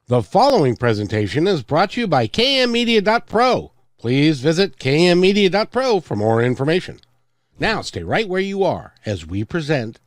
The following presentation is brought to you by kmmedia.pro. Please visit kmmedia.pro for more information. Now stay right where you are as we present.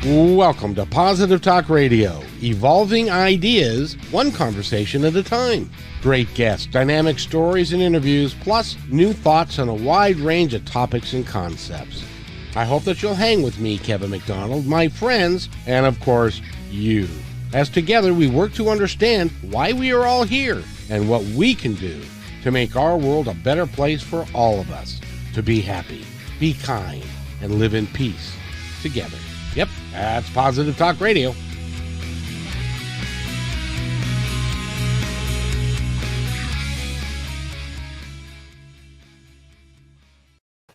Welcome to Positive Talk Radio, evolving ideas, one conversation at a time. Great guests, dynamic stories and interviews, plus new thoughts on a wide range of topics and concepts. I hope that you'll hang with me, Kevin McDonald, my friends, and of course, you. As together we work to understand why we are all here and what we can do to make our world a better place for all of us. To be happy, be kind, and live in peace together. Yep, that's Positive Talk Radio.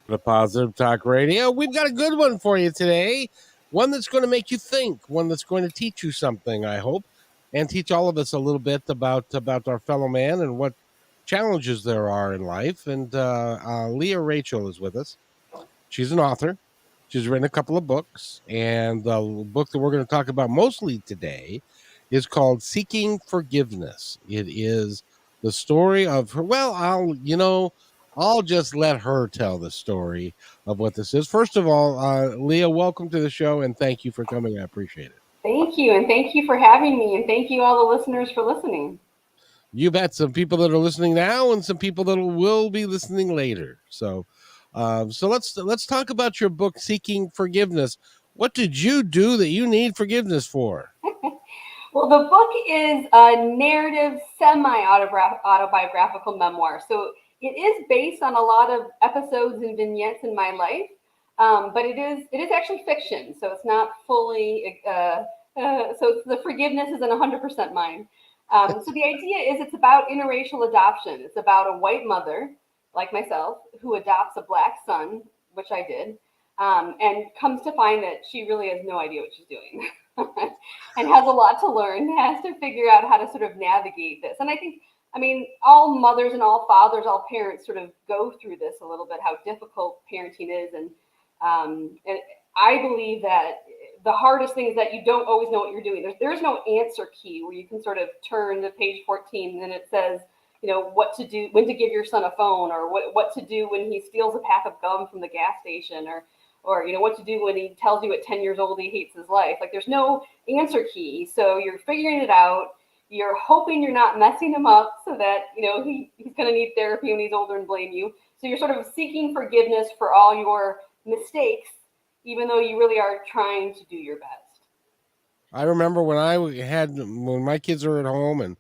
The Positive Talk Radio. We've got a good one for you today. One that's going to make you think. One that's going to teach you something, I hope, and teach all of us a little bit about our fellow man and what challenges there are in life. And Leah Rachel is with us. She's an author. She's written a couple of books. And the book that we're going to talk about mostly today is called Seeking Forgiveness. It is the story of her. Well, I'll just let her tell the story of what this is. First of all, Leah, welcome to the show, and thank you for coming. I appreciate it. Thank you, and thank you for having me, and thank you all the listeners for listening. You bet. Some people that are listening now and some people that will be listening later. So let's talk about your book, Seeking Forgiveness. What did you do that you need forgiveness for? Well, the book is a narrative, semi-autobiographical memoir. So it is based on a lot of episodes and vignettes in my life, but it is actually fiction. So it's not fully. So the forgiveness isn't 100% mine. So the idea is it's about interracial adoption. It's about a white mother like myself who adopts a black son, which I did, and comes to find that she really has no idea what she's doing and has a lot to learn, has to figure out how to sort of navigate this. And I mean, all mothers and all fathers, all parents sort of go through this a little bit, how difficult parenting is. And I believe that the hardest thing is that you don't always know what you're doing. There's no answer key where you can sort of turn to page 14 and it says, you know, what to do, when to give your son a phone, or what to do when he steals a pack of gum from the gas station, or you know, what to do when he tells you at 10 years old he hates his life. Like, there's no answer key. So you're figuring it out. You're hoping you're not messing him up so that, you know, he's going to need therapy when he's older and blame you. So you're sort of seeking forgiveness for all your mistakes, even though you really are trying to do your best. I remember when my kids are at home, and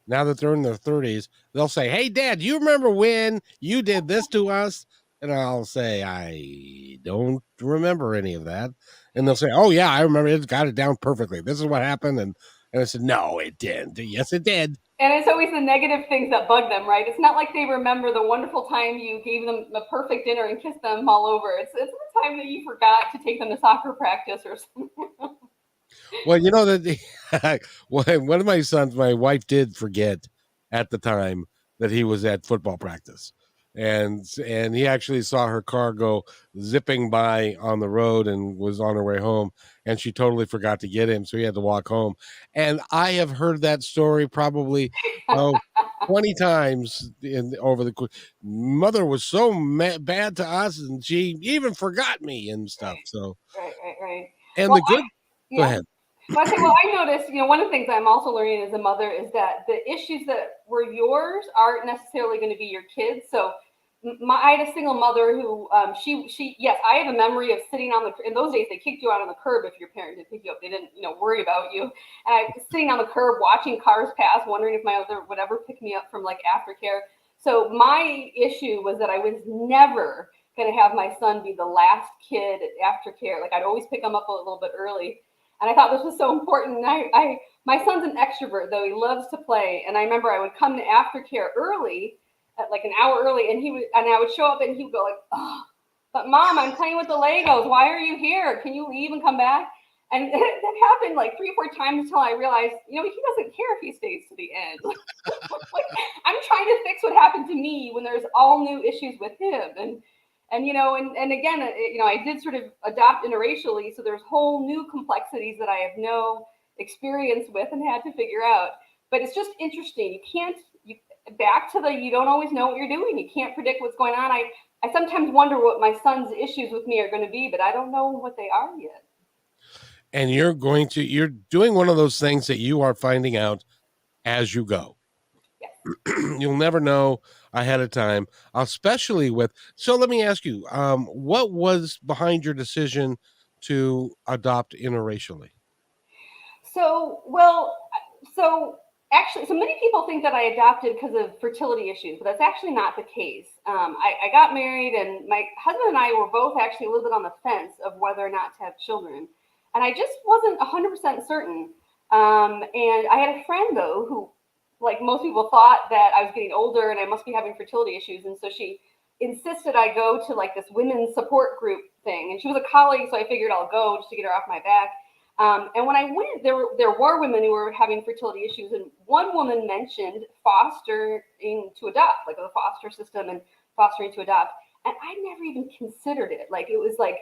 now that they're in their 30s, they'll say, "Hey, Dad, you remember when you did this to us?" And I'll say, "I don't remember any of that." And they'll say, "Oh, yeah, I remember. It's got it down perfectly. This is what happened." And I said, "No, it didn't." "Yes, it did." And it's always the negative things that bug them, right? It's not like they remember the wonderful time you gave them a perfect dinner and kissed them all over. It's the time that you forgot to take them to soccer practice or something. Well, you know that one of my sons, my wife did forget at the time that he was at football practice. And he actually saw her car go zipping by on the road and was on her way home, and she totally forgot to get him, so he had to walk home. And I have heard that story probably 20 times over the mother was so bad to us, and she even forgot me and stuff. So right. And well, the good yeah. Go ahead. Well, I noticed, you know, one of the things I'm also learning as a mother is that the issues that were yours aren't necessarily going to be your kids. So I had a single mother who, yes, I have a memory of sitting in those days, they kicked you out on the curb if your parent didn't pick you up. They didn't, you know, worry about you. And I was sitting on the curb watching cars pass, wondering if my mother would ever pick me up from like aftercare. So my issue was that I was never going to have my son be the last kid at aftercare. Like, I'd always pick him up a little bit early. And I thought this was so important. My son's an extrovert, though. He loves to play. And I remember I would come to aftercare early, at like an hour early, and I would show up and he would go like, "Oh, but Mom, I'm playing with the Legos. Why are you here? Can you leave and come back?" And that happened like 3 or 4 times until I realized, you know, he doesn't care if he stays to the end. Like, I'm trying to fix what happened to me when there's all new issues with him. And And and again, I did sort of adopt interracially, so there's whole new complexities that I have no experience with and had to figure out. But it's just interesting. You can't you back to the you don't always know what you're doing. You can't predict what's going on. I sometimes wonder what my son's issues with me are going to be, but I don't know what they are yet. And you're doing one of those things that you are finding out as you go. Yes. You'll never know ahead of time, especially with. So let me ask you, what was behind your decision to adopt interracially? So, well, so actually, so many people think that I adopted because of fertility issues, but that's actually not the case. I got married, and my husband and I were both actually a little bit on the fence of whether or not to have children. And I just wasn't 100% certain. And I had a friend, though, who, like most people, thought that I was getting older and I must be having fertility issues. And so she insisted I go to like this women's support group thing. And she was a colleague, so I figured I'll go just to get her off my back. And when I went, there were women who were having fertility issues, and one woman mentioned fostering to adopt, like the foster system and fostering to adopt, and I never even considered it. Like it was like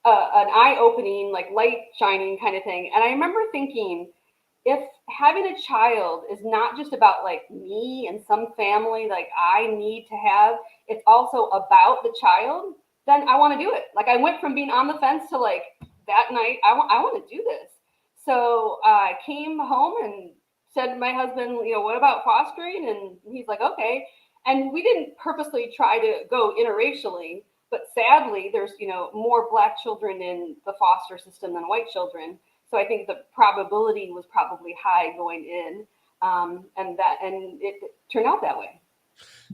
an eye-opening, like light shining kind of thing. And I remember thinking, if having a child is not just about like me and some family like I need to have, it's also about the child, then I want to do it. Like I went from being on the fence to like that night, I want to do this. So I came home and said to my husband, what about fostering? And he's like, okay. And we didn't purposely try to go interracially, but sadly, there's more Black children in the foster system than white children. So I think the probability was probably high going in, and it turned out that way.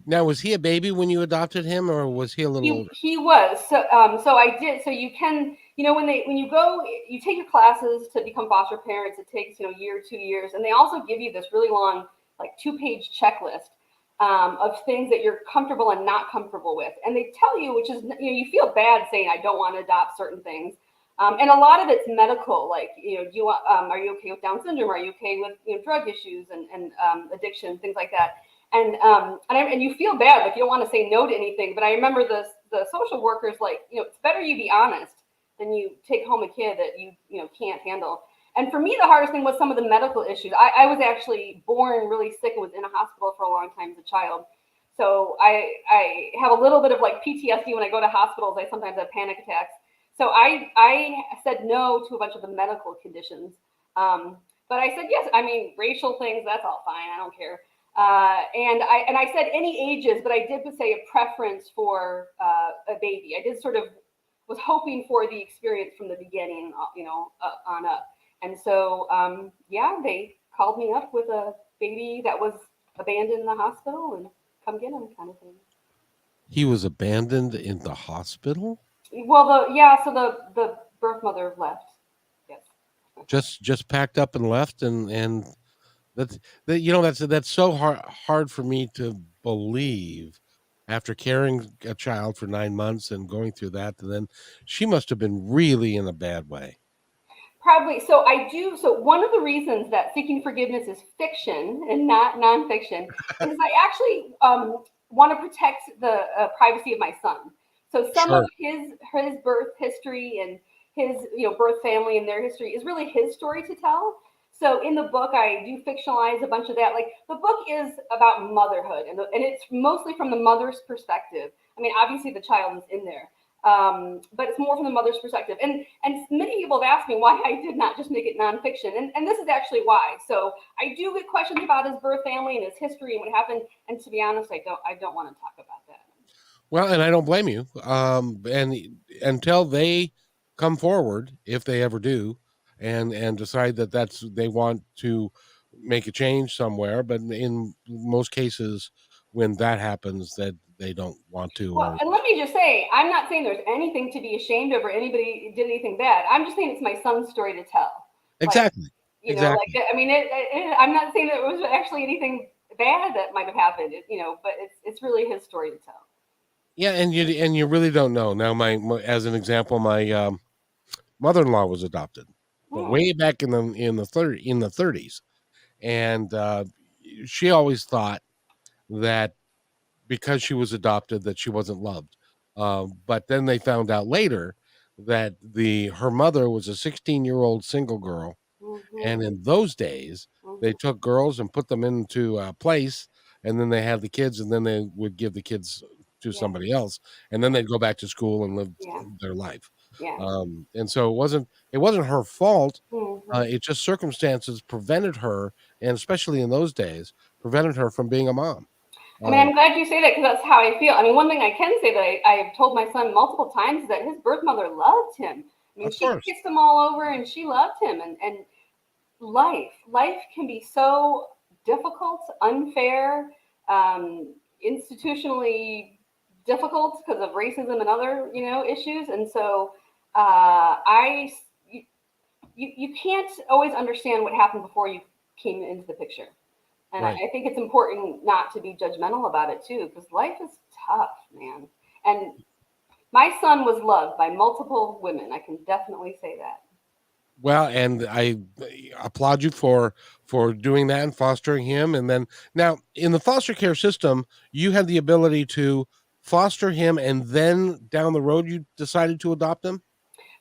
Now, was he a baby when you adopted him, or was he a little older? He was. So I did. So you can when you go, you take your classes to become foster parents. It takes a year, 2 years, and they also give you this really long, like 2-page checklist of things that you're comfortable and not comfortable with. And they tell you, which is you feel bad saying I don't want to adopt certain things. And a lot of it's medical, like do you are you okay with Down syndrome? Are you okay with drug issues and addiction, things like that? And you feel bad, like you don't want to say no to anything. But I remember the social workers like, it's better you be honest than you take home a kid that you can't handle. And for me, the hardest thing was some of the medical issues. I was actually born really sick and was in a hospital for a long time as a child. So I have a little bit of like PTSD when I go to hospitals. I sometimes have panic attacks. So I said no to a bunch of the medical conditions. But I said yes. I mean, racial things, that's all fine. I don't care. And I said any ages, but I did say a preference for a baby. I did sort of was hoping for the experience from the beginning, on up. And so, yeah, they called me up with a baby that was abandoned in the hospital and come get him kind of thing. He was abandoned in the hospital. Well, so the birth mother left. Yes. Just packed up and left, and that's that's so hard for me to believe. After carrying a child for 9 months and going through that, and then she must have been really in a bad way. Probably. So I do. So one of the reasons that Seeking Forgiveness is fiction and not nonfiction is I actually want to protect the privacy of my son. So some of Sure. his birth history and his birth family and their history is really his story to tell. So in the book, I do fictionalize a bunch of that. Like the book is about motherhood, and it's mostly from the mother's perspective. I mean, obviously the child is in there, but it's more from the mother's perspective. And many people have asked me why I did not just make it nonfiction, and this is actually why. So I do get questions about his birth family and his history and what happened. And to be honest, I don't want to talk about that. Well, and I don't blame you. And until they come forward, if they ever do, and decide that they want to make a change somewhere, but in most cases, when that happens, that they don't want to, Well, or and let me just say, I'm not saying there's anything to be ashamed of or anybody did anything bad. I'm just saying it's my son's story to tell. Like, exactly, exactly. I mean, I'm not saying that it was actually anything bad that might have happened, but it's really his story to tell. Yeah, and you really don't know. Now, as an example, my mother-in-law was adopted, but Hmm. way back in the 30s, and she always thought that because she was adopted that she wasn't loved. But then they found out later that her mother was a 16-year-old single girl, Mm-hmm. and in those days they Mm-hmm. took girls and put them into a place, and then they had the kids, and then they would give the kids to Yeah. somebody else, and then Yeah. they'd go back to school and live Yeah. their life. Yeah. And so it wasn't her fault. Mm-hmm. It just circumstances prevented her, and especially in those days, prevented her from being a mom. I mean, Um, I'm glad you say that because that's how I feel. I mean, one thing I can say that I've told my son multiple times is that his birth mother loved him. I mean, of she course, kissed him all over and she loved him. And life can be so difficult, unfair, institutionally difficult because of racism and other issues. And so I you, you can't always understand what happened before you came into the picture. And right. I think it's important not to be judgmental about it too, because life is tough, man. And my son was loved by multiple women. I can definitely say that. Well, and I applaud you for doing that and fostering him. And then now in the foster care system, you had the ability to foster him, and then down the road, you decided to adopt him.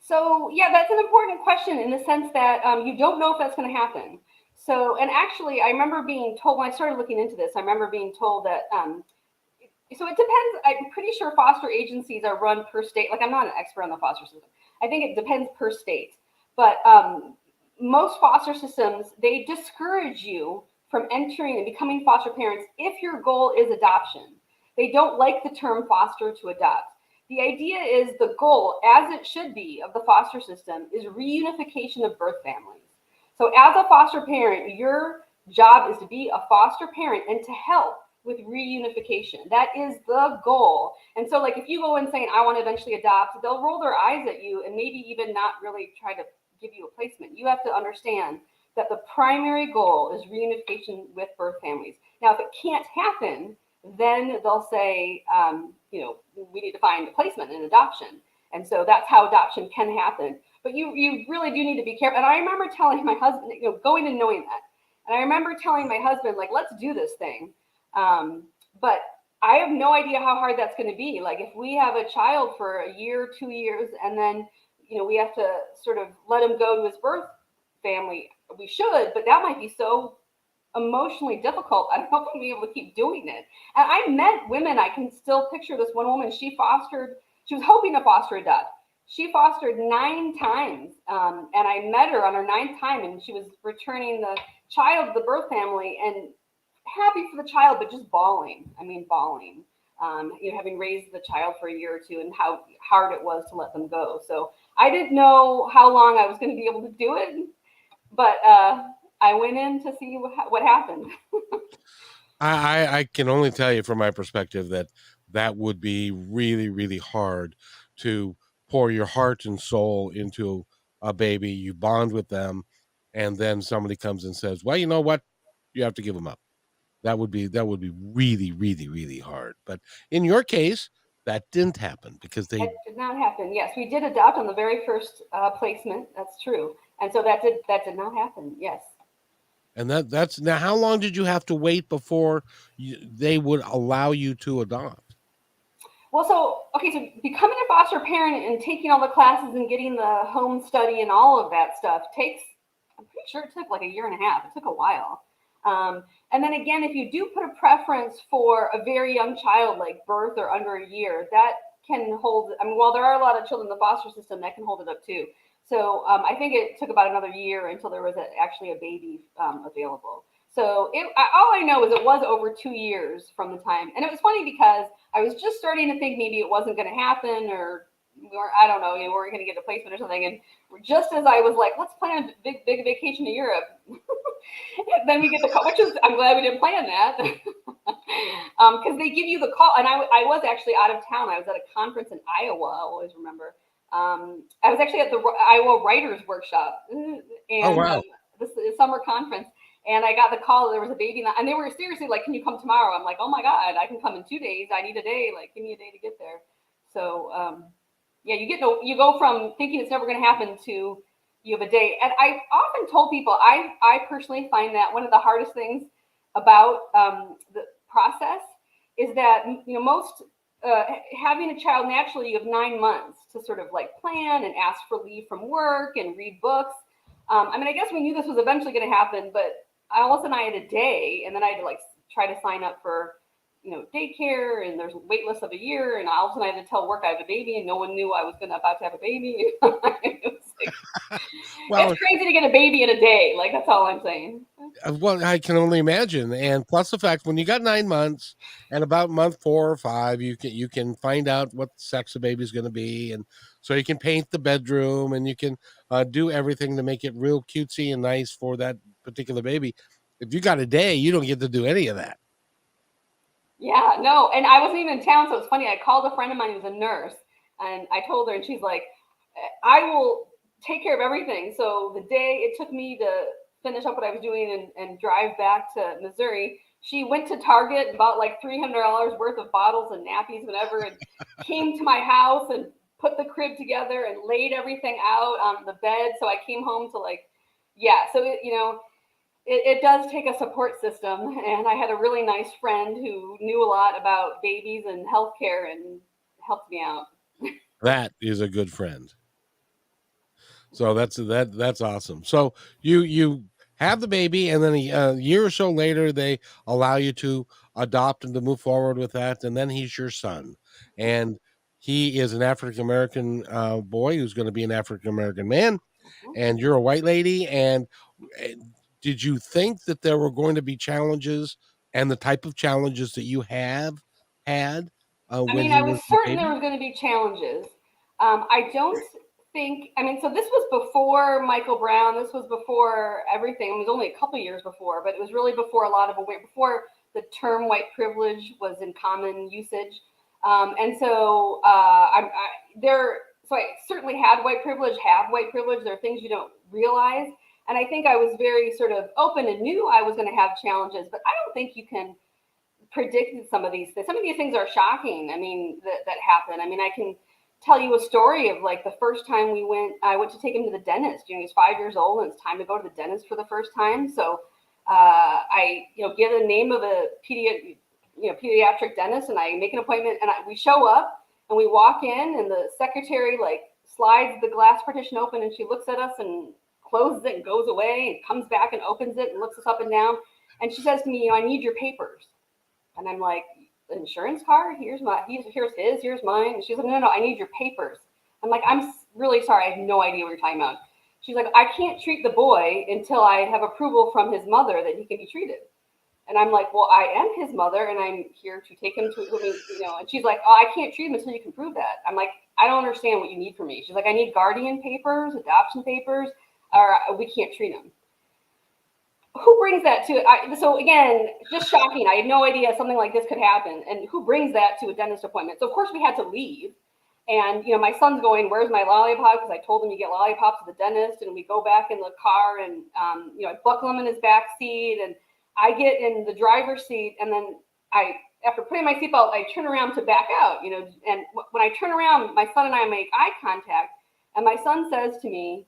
So yeah, that's an important question in the sense that you don't know if that's going to happen. So, and actually, I remember being told when I started looking into this. I remember being told that so it depends. I'm pretty sure foster agencies are run per state. Like I'm not an expert on the foster system. I think it depends per state. But most foster systems they discourage you from entering and becoming foster parents if your goal is adoption. They don't like the term foster to adopt. The idea is the goal, as it should be, of the foster system is reunification of birth families. So as a foster parent, your job is to be a foster parent and to help with reunification. That is the goal. And so, like, if you go in saying, I want to eventually adopt, they'll roll their eyes at you and maybe even not really try to give you a placement. You have to understand that the primary goal is reunification with birth families. Now, if it can't happen, then they'll say, we need to find a placement in adoption. And so that's how adoption can happen. But you really do need to be careful. And I remember telling my husband, going and knowing that. And I remember telling my husband, like, let's do this thing. But I have no idea how hard that's going to be. Like if we have a child for a year, 2 years, and then we have to sort of let him go to his birth family. We should, but that might be so emotionally difficult. I don't know if I'm be able to keep doing it. And I met women. I can still picture this one woman. She fostered. She was hoping to foster adopt. She fostered 9 times, and I met her on her ninth time, and she was returning the child to the birth family, and happy for the child, but just bawling. I mean, bawling. Having raised the child for a year or two, and how hard it was to let them go. So I didn't know how long I was going to be able to do it, but I went in to see what happened. I can only tell you from my perspective that that would be really, really hard to pour your heart and soul into a baby. You bond with them, and then somebody comes and says, "Well, you know what? You have to give them up." That would be really, really, really hard. But in your case, that didn't happen because they. That did not happen. Yes, we did adopt on the very first placement. That's true, and so that did not happen. Yes. And that's now. How long did you have to wait before they would allow you to adopt? Well, so okay, so becoming a foster parent and taking all the classes and getting the home study and all of that stuff takes. I'm pretty sure it took like a year and a half. It took a while. And then again, if you do put a preference for a very young child, like birth or under a year, that can hold. I mean, while there are a lot of children in the foster system, that can hold it up too. So I think it took about another year until there was actually a baby available. So all I know is it was over 2 years from the time. And it was funny because I was just starting to think maybe it wasn't going to happen, or I don't know, we weren't going to get a placement or something. And just as I was like, let's plan a big vacation to Europe, then we get the call, which is, I'm glad we didn't plan that. Because they give you the call. And I was actually out of town. I was at a conference in Iowa, I always remember. I was actually at the Iowa Writers Workshop Oh and wow! this summer conference. And I got the call that there was a baby, and they were seriously like, "Can you come tomorrow?" I'm like, "Oh my God, I can come in 2 days. I need a day. Like, give me a day to get there." So, yeah, you go from thinking it's never going to happen to you have a day. And I often told people, I personally find that one of the hardest things about the process is that most having a child naturally, you have 9 months to sort of like plan and ask for leave from work and read books. I mean, I guess we knew this was eventually going to happen, but all of a sudden I had a day, and then I had to like try to sign up for, daycare, and there's a wait list of a year, and all of a sudden I had to tell work I have a baby, and no one knew I was about to have a baby. It was like, Well, it's crazy to get a baby in a day. Like, that's all I'm saying. well, I can only imagine, and plus the fact when you got 9 months, and about month 4 or 5, you can find out what sex the baby's going to be, and so you can paint the bedroom, and you can do everything to make it real cutesy and nice for that particular baby. If you got a day, you don't get to do any of that. Yeah, no, and I wasn't even in town, so it's funny. I called a friend of mine who's a nurse, and I told her, and she's like, "I will take care of everything." So the day it took me to finish up what I was doing and drive back to Missouri, she went to Target and bought like $300 worth of bottles and nappies, whatever, and came to my house and put the crib together and laid everything out on the bed. So I came home to like, yeah. So it does take a support system, and I had a really nice friend who knew a lot about babies and healthcare and helped me out. That is a good friend. So that's awesome. So you have the baby, and then a year or so later, they allow you to adopt and to move forward with that, and then he's your son, and he is an African American boy who's going to be an African American man, Mhm. and you're a white lady. And uh, did you think that there were going to be challenges, and the type of challenges that you have had I when mean, he I was was the certain there baby? was going to be challenges. I don't think. I mean, so this was before Michael Brown. This was before everything. It was only a couple years before, but it was really before a lot of before the term white privilege was in common usage. And so there. So I certainly had white privilege. Have white privilege. There are things you don't realize. And I think I was very sort of open and knew I was going to have challenges, but I don't think you can predicted some of these things. Some of these things are shocking. I mean, that happen. I mean, I can tell you a story of like the first time I went to take him to the dentist. He was 5 years old, and it's time to go to the dentist for the first time. So I, give the name of a pediatric dentist, and I make an appointment, and we show up, and we walk in, and the secretary like slides the glass partition open, and she looks at us and closes it and goes away and comes back and opens it and looks us up and down. And she says to me, I need your papers. And I'm like, the insurance card? Here's his, here's mine. And she's like, no, I need your papers. I'm like, I'm really sorry. I have no idea what you're talking about. She's like, I can't treat the boy until I have approval from his mother that he can be treated. And I'm like, well, I am his mother, and I'm here to take him to, and she's like, oh, I can't treat him until you can prove that. I'm like, I don't understand what you need from me. She's like, I need guardian papers, adoption papers, or we can't treat him. Who brings that to it? So again, just shocking. I had no idea something like this could happen. And who brings that to a dentist appointment? So of course we had to leave. And my son's going, "Where's my lollipop?" Because I told him you get lollipops at the dentist. And we go back in the car, and I buckle him in his back seat, and I get in the driver's seat, and then after putting my seatbelt, I turn around to back out. And when I turn around, my son and I make eye contact, and my son says to me,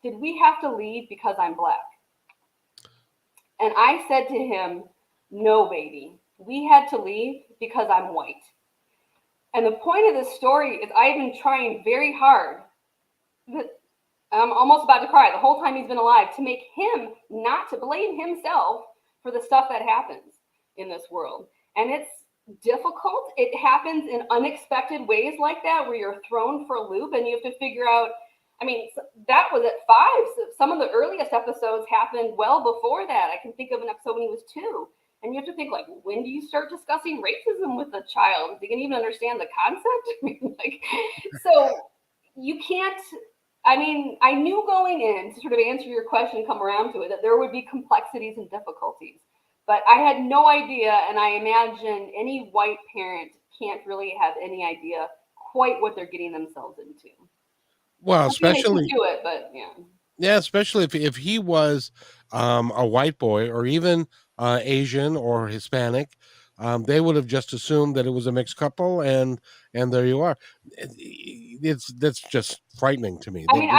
"Did we have to leave because I'm Black?" And I said to him, "No, baby, we had to leave because I'm white." And the point of this story is I've been trying very hard. I'm almost about to cry the whole time he's been alive, to make him not to blame himself for the stuff that happens in this world. And it's difficult. It happens in unexpected ways like that, where you're thrown for a loop and you have to figure out. I mean, that was at 5. So some of the earliest episodes happened well before that. I can think of an episode when he was 2. And you have to think, like, when do you start discussing racism with a child? They can even understand the concept. So you can't. I mean, I knew going in, to sort of answer your question, come around to it, that there would be complexities and difficulties. But I had no idea, and I imagine any white parent can't really have any idea quite what they're getting themselves into. Well, Hopefully they can especially do it, but yeah. yeah, especially if he was a white boy, or even Asian or Hispanic, they would have just assumed that it was a mixed couple, and there you are. That's just frightening to me. I mean,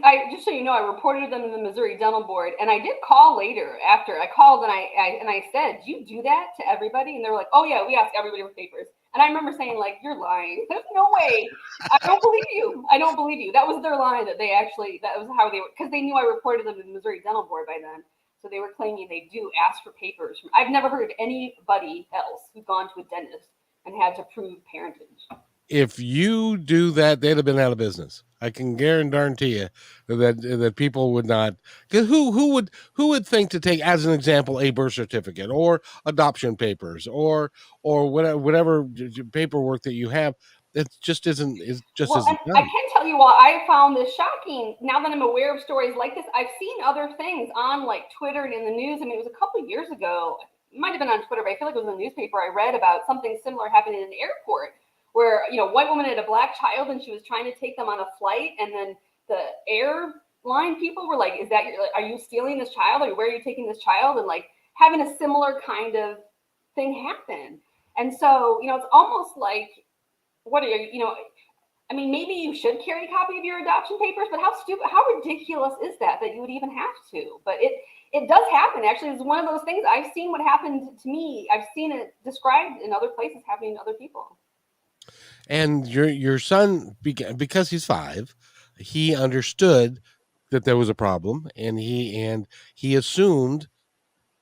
I just so you know, I reported them to the Missouri Dental Board, and I did call later after I called, and I said, "Do you do that to everybody?" And they were like, "Oh yeah, we ask everybody for papers." And I remember saying, like, you're lying. There's no way. I don't believe you. I don't believe you. That was their line that they actually, that was how they were, because they knew I reported them to the Missouri Dental Board by then. So they were claiming they do ask for papers. I've never heard of anybody else who's gone to a dentist and had to prove parentage. If you do that, they'd have been out of business. I can guarantee you that people would not. Because who would think to take as an example a birth certificate or adoption papers or whatever paperwork that you have. It just Well, and isn't I done. can tell you why I found this shocking. Now that I'm aware of stories like this, I've seen other things on like Twitter and in the news. I mean, it was a couple of years ago. It might have been on Twitter, but I feel like it was in the newspaper. I read about something similar happening in an airport where, white woman had a black child and she was trying to take them on a flight, and then the airline people were like, "Is that your? Like, are you stealing this child? Or where are you taking this child?" And like having a similar kind of thing happen. And so, it's almost like, what are you, I mean, maybe you should carry a copy of your adoption papers, but how stupid, how ridiculous is that you would even have to? But it does happen. Actually, it's one of those things. I've seen what happened to me. I've seen it described in other places happening to other people. And your son, because he's 5, he understood that there was a problem, and he assumed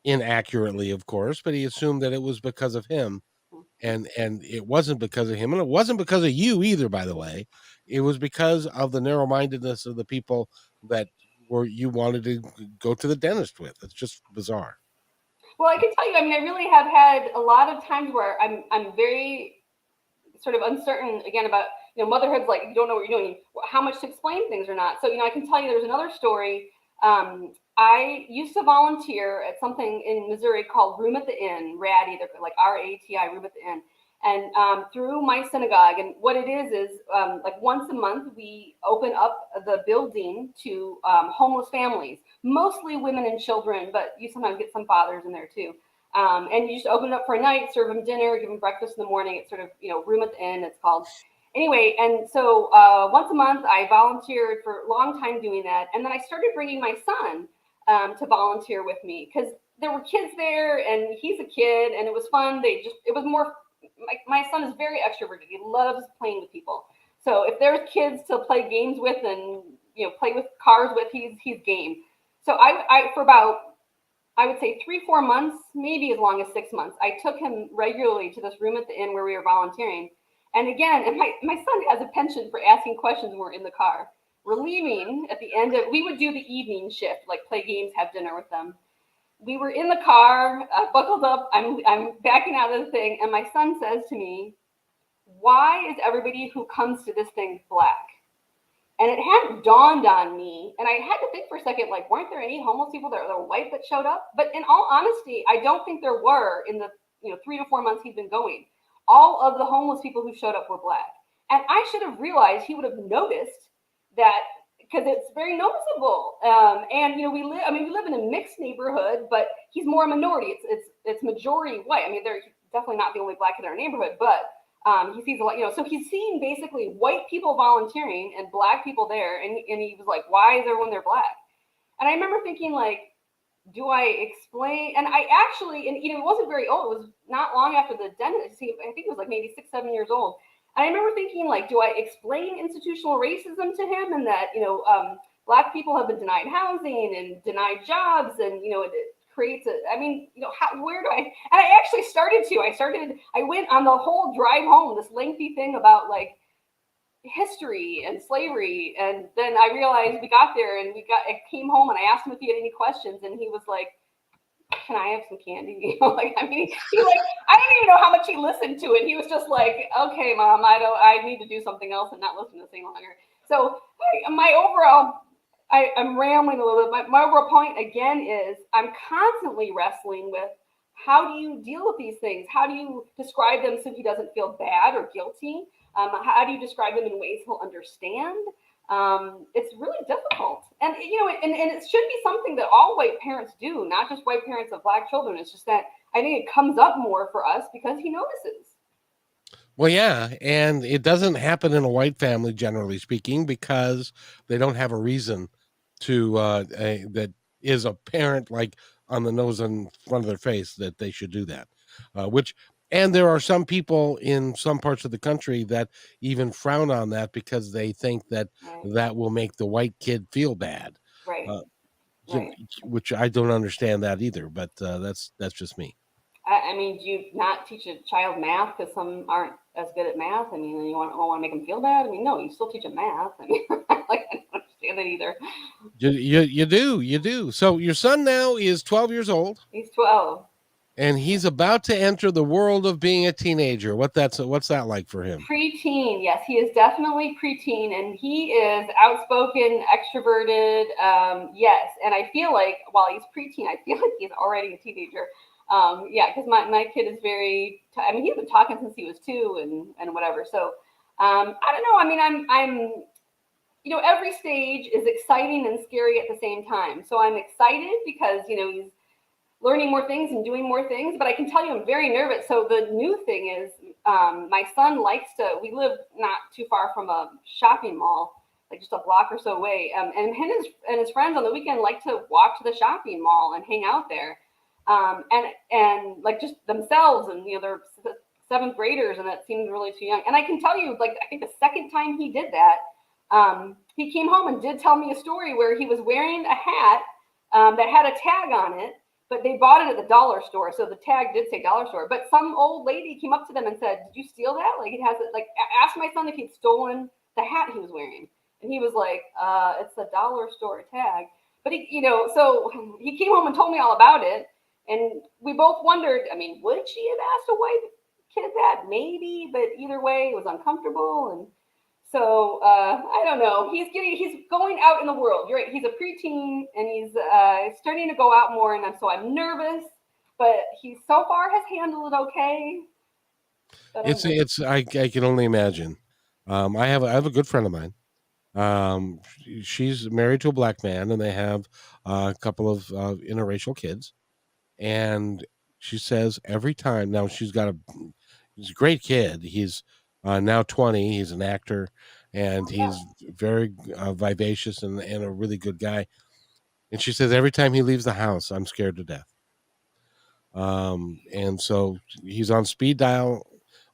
inaccurately, of course, but he assumed that it was because of him, and it wasn't because of him, and it wasn't because of you either, by the way. It was because of the narrow-mindedness of the people that you wanted to go to the dentist with. It's just bizarre. Well, I can tell you. I mean, I really have had a lot of times where I'm very sort of uncertain again about motherhood's like you don't know what you're doing, how much to explain things or not. So I can tell you there's another story. I used to volunteer at something in Missouri called Room at the Inn, RATI, they're like RATI, Room at the Inn. And through my synagogue, and what it is like once a month we open up the building to homeless families, mostly women and children, but you sometimes get some fathers in there too. And you just open it up for a night, serve them dinner, give them breakfast in the morning. It's sort of, Room at the Inn, it's called. Anyway, and so once a month, I volunteered for a long time doing that. And then I started bringing my son to volunteer with me because there were kids there and he's a kid and it was fun. It was more, my son is very extroverted. He loves playing with people. So if there's kids to play games with and, play with cars with, he's game. So I for about I would say 3, 4 months, maybe as long as 6 months. I took him regularly to this room at the inn where we were volunteering. And again, and my son has a penchant for asking questions when we're in the car. We're leaving at the end of, we would do the evening shift, like play games, have dinner with them. We were in the car, buckled up. I'm backing out of the thing, and my son says to me, "Why is everybody who comes to this thing black?" And it hadn't dawned on me. And I had to think for a second, like, weren't there any homeless people that were white that showed up? But in all honesty, I don't think there were in the 3 to 4 months he'd been going. All of the homeless people who showed up were black. And I should have realized he would have noticed that because it's very noticeable. And we live in a mixed neighborhood, but he's more a minority. It's majority white. I mean, they're definitely not the only black in our neighborhood, but he sees a lot, so he's seeing basically white people volunteering and black people there. And he was like, why is everyone there black? And I remember thinking, like, do I explain? And I actually, and it wasn't very old. It was not long after the dentist. I think it was like maybe 6, 7 years old. And I remember thinking, like, do I explain institutional racism to him and that, black people have been denied housing and denied jobs and, it creates where do and I actually I went on the whole drive home, this lengthy thing about like history and slavery. And then I realized we got there and I came home and I asked him if he had any questions. And he was like, can I have some candy? He like, I don't even know how much he listened to it. He was just like, okay, mom, I need to do something else and not listen to this any longer. So my overall, I'm rambling a little bit. My overall point again is I'm constantly wrestling with how do you deal with these things? How do you describe them so he doesn't feel bad or guilty? How do you describe them in ways he'll understand? It's really difficult. And, and it should be something that all white parents do, not just white parents of black children. It's just that I think it comes up more for us because he notices. Well, yeah, and it doesn't happen in a white family, generally speaking, because they don't have a reason to that is apparent, like on the nose and front of their face, that they should do that. Which And there are some people in some parts of the country that even frown on that because they think that Right. that will make the white kid feel bad. Right. Uh, Right. which I don't understand that either, but that's just me. I mean, do you not teach a child math because some aren't as good at math? I mean, you want to make them feel bad? I mean, no, you still teach them math. I mean, like, I don't understand that either. You do. So your son now is 12 years old, He's 12. and he's about to enter the world of being a teenager. What's that like for him? Preteen, yes, he is definitely preteen, and he is outspoken, extroverted. Yes, and I feel like while he's preteen, I feel like he's already a teenager. Yeah, because my kid is very. I mean, he's been talking since he was 2, and whatever. So I don't know. I mean, I'm every stage is exciting and scary at the same time. So I'm excited because he's learning more things and doing more things. But I can tell you, I'm very nervous. So the new thing is, my son likes to. We live not too far from a shopping mall, like just a block or so away. And his friends on the weekend like to walk to the shopping mall and hang out there, and like just themselves, and they're seventh graders, and that seems really too young. And I can tell you, like I think the second time he did that, he came home and did tell me a story where he was wearing a hat that had a tag on it, but they bought it at the dollar store, so the tag did say dollar store. But some old lady came up to them and said, "Did you steal that?" Like it has it. Like asked my son if he'd stolen the hat he was wearing, and he was like, "It's a dollar store tag." But so he came home and told me all about it, and we both wondered. I mean, would she have asked a white kid that? Maybe, but either way, it was uncomfortable. And so I don't know. He's going out in the world. You're right. He's a preteen, and he's starting to go out more, and I'm nervous. But he so far has handled it okay. But I'm nervous. I can only imagine. I have a good friend of mine. She's married to a black man, and they have a couple of interracial kids. And she says every time now he's a great kid. He's now 20. He's an actor, and Oh, yeah, he's very vivacious and a really good guy. And she says every time he leaves the house, I'm scared to death. And so he's on speed dial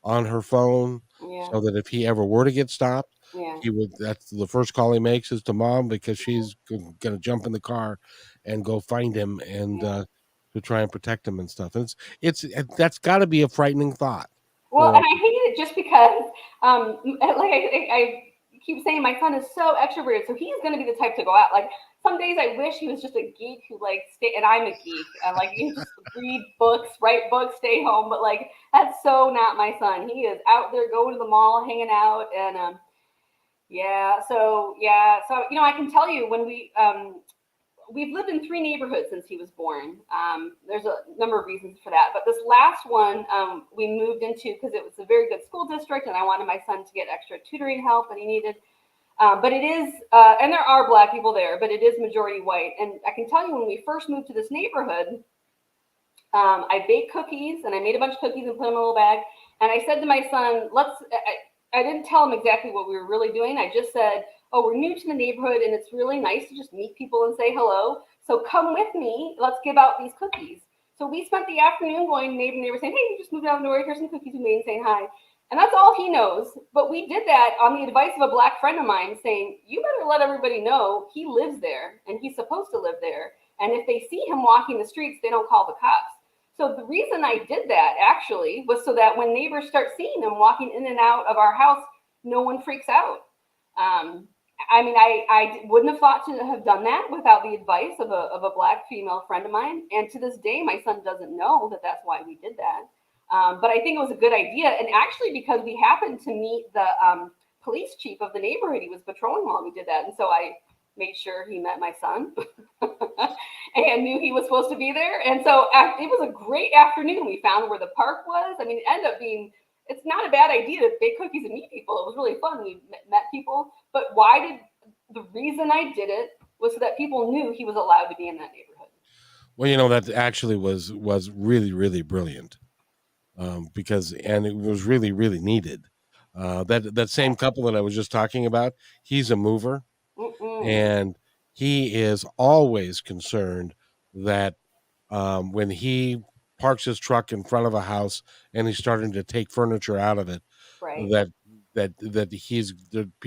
on her phone, yeah, so that if he ever were to get stopped, yeah, that's the first call he makes is to mom, because she's gonna jump in the car and go find him, and yeah. to try and protect him and stuff. And that's got to be a frightening thought Well, for. and I hate it just because, like I keep saying, my son is so extroverted, so he's going to be the type to go out. Like some days, I wish he was just a geek who like stay, and I'm a geek. I like you just read books, write books, stay home. But like that's so not my son. He is out there going to the mall, hanging out, and so I can tell you when we've lived in 3 neighborhoods since he was born. There's a number of reasons for that, but this last one we moved into because it was a very good school district, and I wanted my son to get extra tutoring help that he needed. But it is, and there are black people there, but it is majority white. And I can tell you, when we first moved to this neighborhood, I baked cookies, and I made a bunch of cookies and put them in a little bag. And I said to my son, I didn't tell him exactly what we were really doing. I just said, "Oh, we're new to the neighborhood, and it's really nice to just meet people and say hello. So come with me. Let's give out these cookies." So we spent the afternoon going neighbor to neighbor saying, "Hey, you just moved out the door. Here's some cookies we made," and saying hi. And that's all he knows. But we did that on the advice of a black friend of mine, saying, "You better let everybody know he lives there, and he's supposed to live there. And if they see him walking the streets, they don't call the cops." So the reason I did that actually was so that when neighbors start seeing him walking in and out of our house, no one freaks out. Um, I mean, I wouldn't have thought to have done that without the advice of a black female friend of mine. And to this day, my son doesn't know that that's why we did that. But I think it was a good idea. And actually, because we happened to meet the police chief of the neighborhood, he was patrolling while we did that. And so I made sure he met my son and knew he was supposed to be there. And so it was a great afternoon. We found where the park was. I mean, it ended up being, it's not a bad idea to bake cookies and meet people. It was really fun. We met people. But the reason I did it was so that people knew he was allowed to be in that neighborhood. Well, that actually was really, really brilliant, because and it was really, really needed. That same couple that I was just talking about, he's a mover, Mm-mm. and he is always concerned that when he parks his truck in front of a house and he's starting to take furniture out of it, Right. that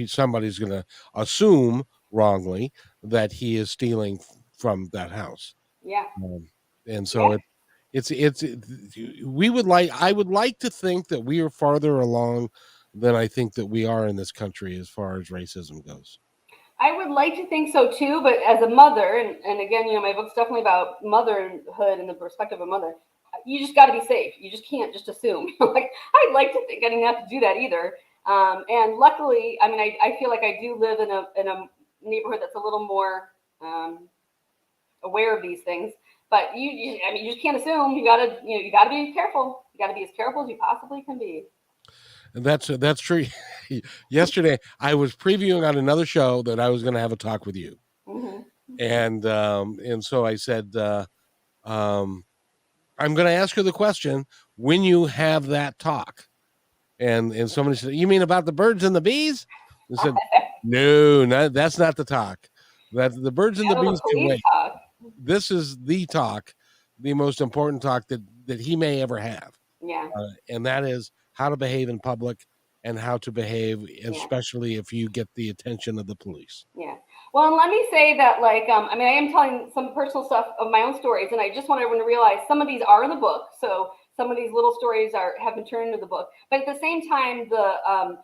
somebody's going to assume wrongly that he is stealing from that house. Yeah. And so Yeah. I would like to think that we are farther along than I think that we are in this country as far as racism goes. I would like to think so too, but as a mother, and again, my book's definitely about motherhood and the perspective of a mother. You just got to be safe. You just can't just assume. Like I'd like to think I didn't have to do that either. And luckily, I mean, I feel like I do live in a neighborhood that's a little more aware of these things. But I mean, you just can't assume. You gotta be careful. You got to be as careful as you possibly can be. And that's true. Yesterday, I was previewing on another show that I was going to have a talk with you, Hmm. and so I said, um, I'm going to ask her the question when you have that talk, and somebody said, "You mean about the birds and the bees?" I said, "No, that's not the talk. That the birds and the Handle the bees can police wait. talk. This is the talk, the most important talk that he may ever have." Yeah. And that is how to behave in public and how to behave, Yeah. especially if you get the attention of the police. Yeah. Well, and let me say that, like, I mean, I am telling some personal stuff of my own stories, and I just want everyone to realize some of these are in the book. So some of these little stories have been turned into the book. But at the same time, the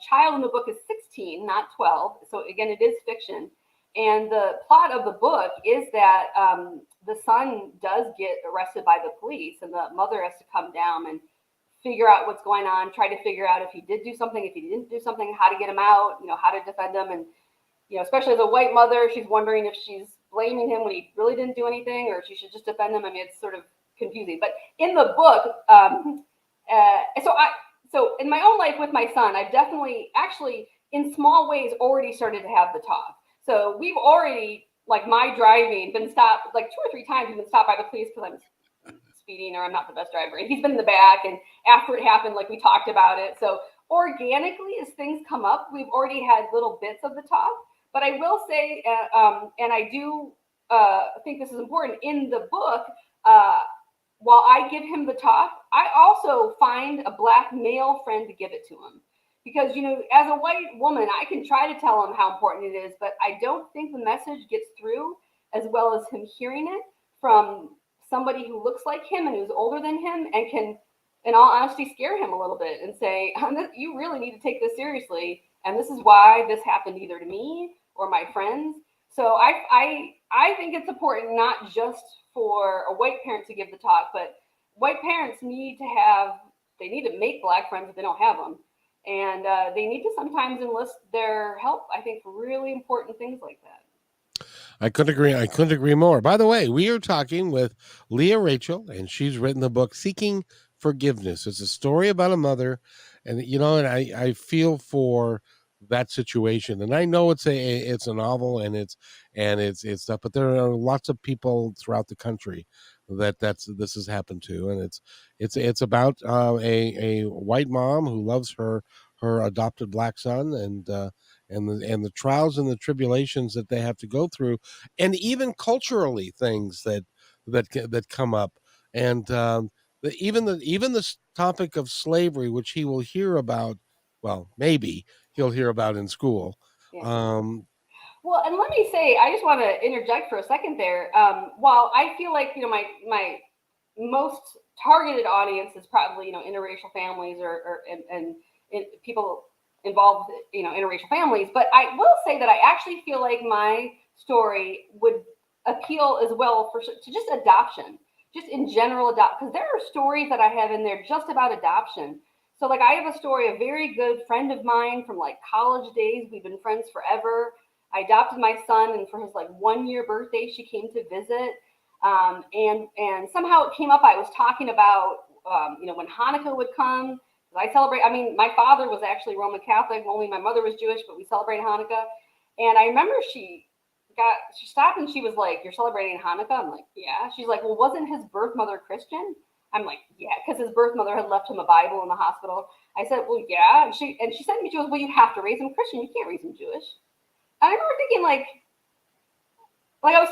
child in the book is 16, not 12. So again, it is fiction. And the plot of the book is that the son does get arrested by the police, and the mother has to come down and figure out what's going on, try to figure out if he did do something, if he didn't do something, how to get him out, how to defend him. And especially as a white mother, she's wondering if she's blaming him when he really didn't do anything, or if she should just defend him. I mean, it's sort of confusing. But in the book, so in my own life with my son, I've definitely, actually, in small ways, already started to have the talk. So we've already, like my driving, been stopped like 2 or 3 times. We've been stopped by the police because I'm speeding or I'm not the best driver. And he's been in the back, and after it happened, like we talked about it. So organically, as things come up, we've already had little bits of the talk. But I will say, and I do think this is important in the book, while I give him the talk, I also find a Black male friend to give it to him. Because, as a white woman, I can try to tell him how important it is, but I don't think the message gets through as well as him hearing it from somebody who looks like him and who's older than him and can, in all honesty, scare him a little bit and say, you really need to take this seriously. And this is why this happened either to me or my friends. So I think it's important not just for a white parent to give the talk, but white parents need to make Black friends if they don't have them. And they need to sometimes enlist their help, I think, for really important things like that. I couldn't agree more. By the way, we are talking with Leah Rachel, and she's written the book Seeking Forgiveness. It's a story about a mother, and I feel for that situation. And I know it's a novel, and it's stuff, but there are lots of people throughout the country this has happened to, and it's about a white mom who loves her adopted Black son, and the trials and the tribulations that they have to go through, and even culturally things that come up, and even the topic of slavery, which he will hear about. Well, maybe he'll hear about in school. Yeah. Um, Well, and let me say, I just want to interject for a second there. While I feel like my most targeted audience is probably interracial families and people involved interracial families, but I will say that I actually feel like my story would appeal as well to just adoption, just in general adopt, because there are stories that I have in there just about adoption. So like I have a story, a very good friend of mine from like college days. We've been friends forever. I adopted my son, and for his like 1 year birthday, she came to visit. And somehow it came up. I was talking about when Hanukkah would come. I celebrate. I mean, my father was actually Roman Catholic. Only my mother was Jewish, but we celebrate Hanukkah. And I remember she stopped and she was like, "You're celebrating Hanukkah?" I'm like, "Yeah." She's like, "Well, wasn't his birth mother Christian?" I'm like, "Yeah," because his birth mother had left him a Bible in the hospital. I said, "Well, yeah." And she said to me, she goes, "Well, you have to raise him Christian. You can't raise him Jewish." And I remember thinking, like I was,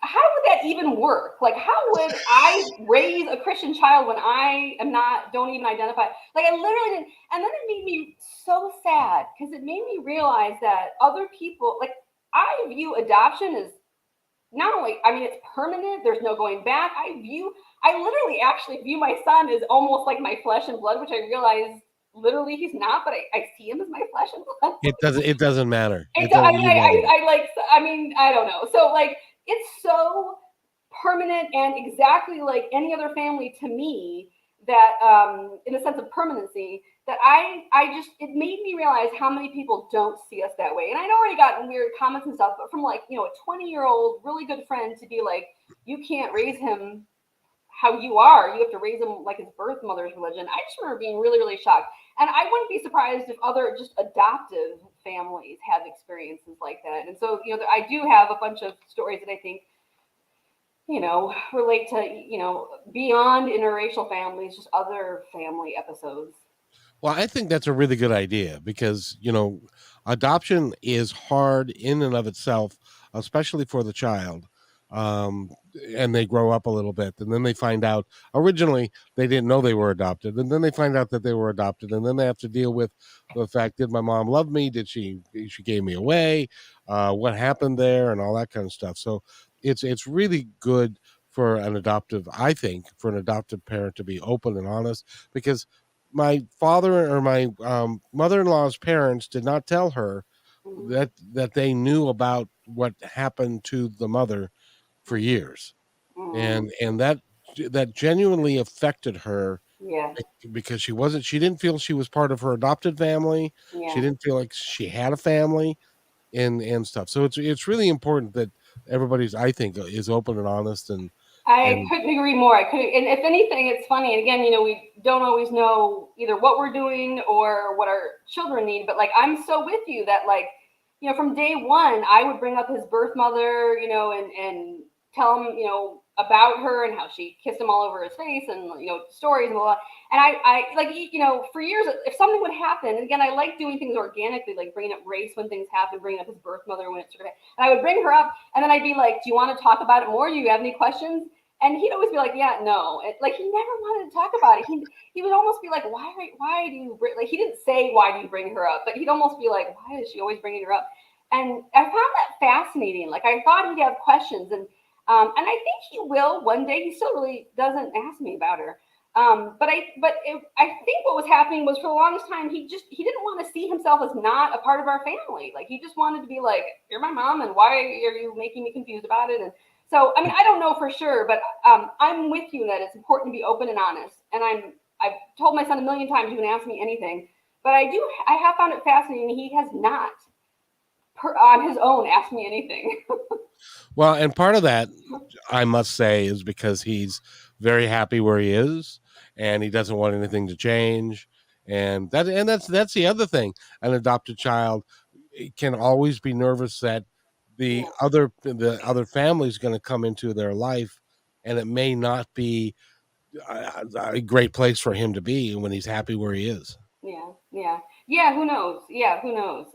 how would that even work? Like, how would I raise a Christian child when I am not, don't even identify? Like, I literally didn't. And then it made me so sad because it made me realize that other people, like, I view adoption as not only, I mean, it's permanent, there's no going back. I literally actually view my son as almost like my flesh and blood, which I realize literally he's not, but I see him as my flesh and blood. It doesn't matter. I, It don't, I doesn't. mean, You love him. I like, I mean, I don't know. So, like, it's so permanent and exactly like any other family to me that, in a sense of permanency, that I just, it made me realize how many people don't see us that way. And I'd already gotten weird comments and stuff, but from like, a 20-year-old, really good friend to be like, you can't raise him how you are. You have to raise him like his birth mother's religion. I just remember being really, really shocked. And I wouldn't be surprised if other just adoptive families have experiences like that. And so, I do have a bunch of stories that I think, relate to, beyond interracial families, just other family episodes. Well, I think that's a really good idea because, adoption is hard in and of itself, especially for the child. Um, and they grow up a little bit, and then they find out originally they didn't know they were adopted, and then they find out that they were adopted, and then they have to deal with the fact: did my mom love me? Did she gave me away? What happened there, and all that kind of stuff. So it's really good for an adoptive, I think, for an adoptive parent to be open and honest because my father or my mother-in-law's parents did not tell her Mm-hmm. that they knew about what happened to the mother for years, Mm-hmm. and that genuinely affected her Yeah, because she didn't feel she was part of her adopted family. She yeah. didn't feel like she had a family and stuff. So it's really important that everybody's, I think, is open and honest I and couldn't agree more. I couldn't, and if anything, it's funny. And again, we don't always know either what we're doing or what our children need. But like, I'm so with you that like, from day one, I would bring up his birth mother, and tell him, about her and how she kissed him all over his face and stories and blah. And I like, for years, if something would happen, and again, I like doing things organically, like bringing up race when things happen, bringing up his birth mother when it's sort of, and I would bring her up, and then I'd be like, "Do you want to talk about it more? Do you have any questions?" And he'd always be like, "Yeah, no." Like he never wanted to talk about it. He would almost be like, "Why do you bring?" Like he didn't say, "Why do you bring her up?" But he'd almost be like, "Why is she always bringing her up?" And I found that fascinating. Like I thought he'd have questions, and I think he will one day. He still really doesn't ask me about her. I think what was happening was for the longest time he didn't want to see himself as not a part of our family. Like he just wanted to be like, "You're my mom, and why are you making me confused about it?" And so, I mean, I don't know for sure, but I'm with you that it's important to be open and honest. And I've told my son a million times, you can ask me anything. But I have found it fascinating. He has not, on his own, asked me anything. well, and part of that I must say is because he's very happy where he is and he doesn't want anything to change. And that's the other thing. An adopted child can always be nervous that Yeah, the other family is going to come into their life and it may not be a great place for him to be when he's happy where he is. yeah, yeah, yeah. Who knows? Yeah, who knows?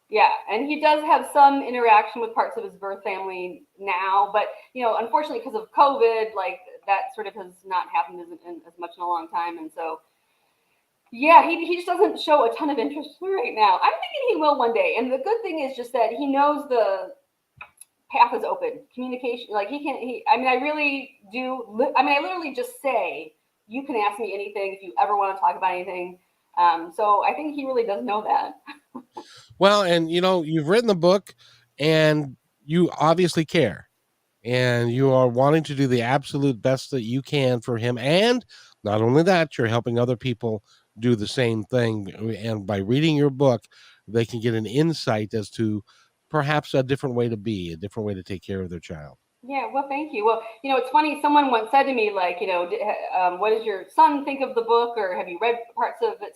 Yeah, and he does have some interaction with parts of his birth family now, but unfortunately, because of COVID, like that sort of has not happened as much in a long time, and so yeah, he just doesn't show a ton of interest right now. I'm thinking he will one day, and the good thing is just that he knows the path is open. Communication, like he can. I mean, I really do. I mean, I literally just say, "You can ask me anything if you ever want to talk about anything." So I think he really does know that. Well, and you've written the book and you obviously care and you are wanting to do the absolute best that you can for him. And not only that, you're helping other people do the same thing. And by reading your book, they can get an insight as to perhaps a different way to be, a different way to take care of their child. Yeah, well, thank you. Well, it's funny. Someone once said to me, like, what does your son think of the book, or have you read parts of it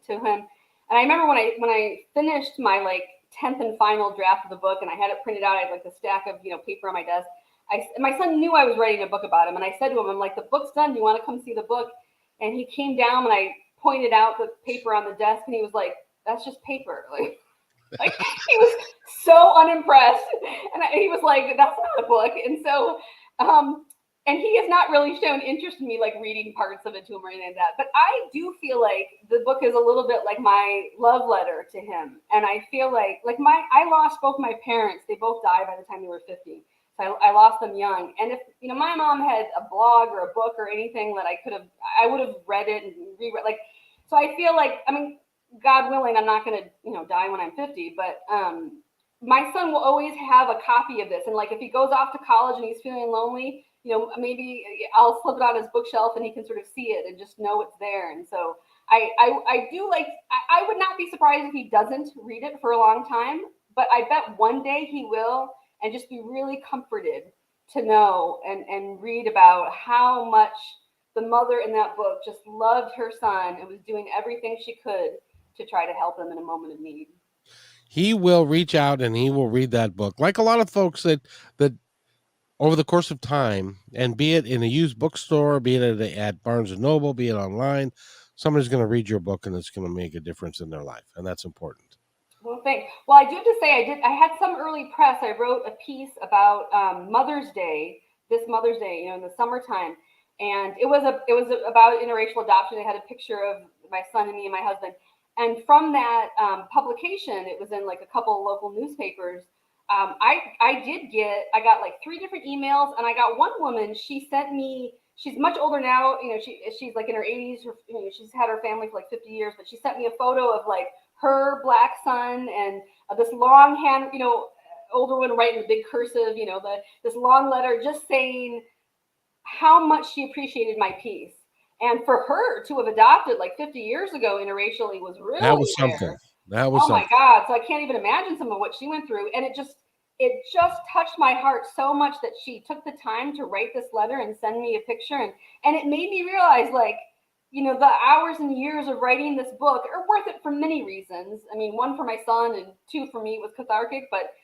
to him? And I remember when I finished my like 10th and final draft of the book, and I had it printed out. I had like the stack of paper on my desk. My son knew I was writing a book about him, and I said to him, "I'm like, the book's done. Do you want to come see the book?" And he came down, and I pointed out the paper on the desk, and he was like, "That's just paper." Like, Like he was so unimpressed, and he was like, "That's not a book." And so, and he has not really shown interest in me like reading parts of it to him or anything like that. But I do feel like the book is a little bit like my love letter to him, and I feel like I lost both my parents. They both died by the time they were 50. So I lost them young. And if my mom had a blog or a book or anything that I would have read it and reread. Like, so I feel like, I mean, God willing, I'm not going to, die when I'm 50, but my son will always have a copy of this. And like, if he goes off to college and he's feeling lonely, maybe I'll slip it on his bookshelf and he can sort of see it and just know it's there. And so I do like, I would not be surprised if he doesn't read it for a long time, but I bet one day he will and just be really comforted to know and read about how much the mother in that book just loved her son and was doing everything she could to try to help him in a moment of need. He will reach out and he will read that book, like a lot of folks that over the course of time, and be it in a used bookstore, be it at Barnes and Noble, be it online, somebody's going to read your book and it's going to make a difference in their life, and that's important. Well, thanks. Well, I do have to say I had some early press. I wrote a piece about Mother's Day, this Mother's Day, in the summertime, and it was about interracial adoption. They had a picture of my son and me and my husband, and from that publication, it was in like a couple of local newspapers. I got like 3 different emails, and I got one woman. She sent me. She's much older now. She's like in her 80s. She's had her family for like 50 years, but she sent me a photo of like her black son and this long hand, older one writing the big cursive, this long letter just saying how much she appreciated my piece. And for her to have adopted like 50 years ago interracially was really That was rare. something. That was Oh my something. God. So I can't even imagine some of what she went through. And it just touched my heart so much that she took the time to write this letter and send me a picture. And it made me realize like, the hours and years of writing this book are worth it for many reasons. I mean, one for my son and 2 for me, it was cathartic, but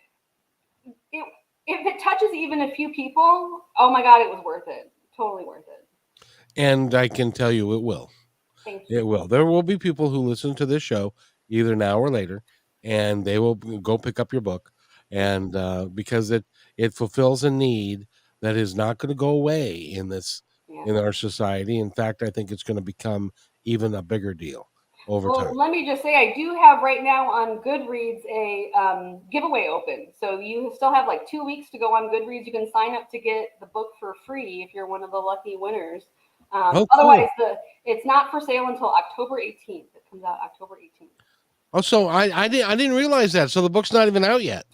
it, if it touches even a few people, oh my God, it was worth it. Totally worth it. And I can tell you it will. Thank It you. will. There will be people who listen to this show either now or later, and they will go pick up your book, and because it fulfills a need that is not going to go away Yeah. in our society. In fact, I think it's going to become even a bigger deal over Well, time. let me just say, I do have right now on Goodreads a giveaway open. So you still have like 2 weeks to go on Goodreads. You can sign up to get the book for free if you're one of the lucky winners. Oh, Otherwise, cool. it's not for sale until October 18th. It comes out October 18th. Oh, so I didn't realize that. So the book's not even out yet.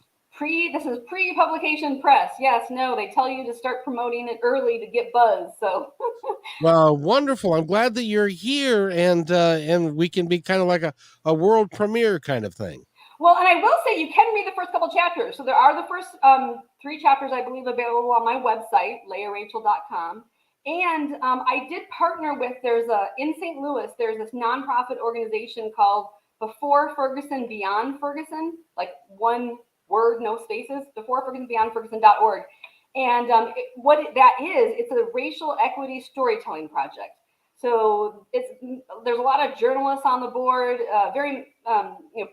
This is pre-publication press. Yes, no, they tell you to start promoting it early to get buzz. So Well, wonderful. I'm glad that you're here, and we can be kind of like a world premiere kind of thing. well, and I will say you can read the first couple chapters. So there are the first 3 chapters, I believe, available on my website, leahrachel.com. And I did partner with, in St. Louis, there's this nonprofit organization called Before Ferguson Beyond Ferguson, like one word, no spaces, Before Ferguson Beyond Ferguson.org. And it's a racial equity storytelling project. So there's a lot of journalists on the board, very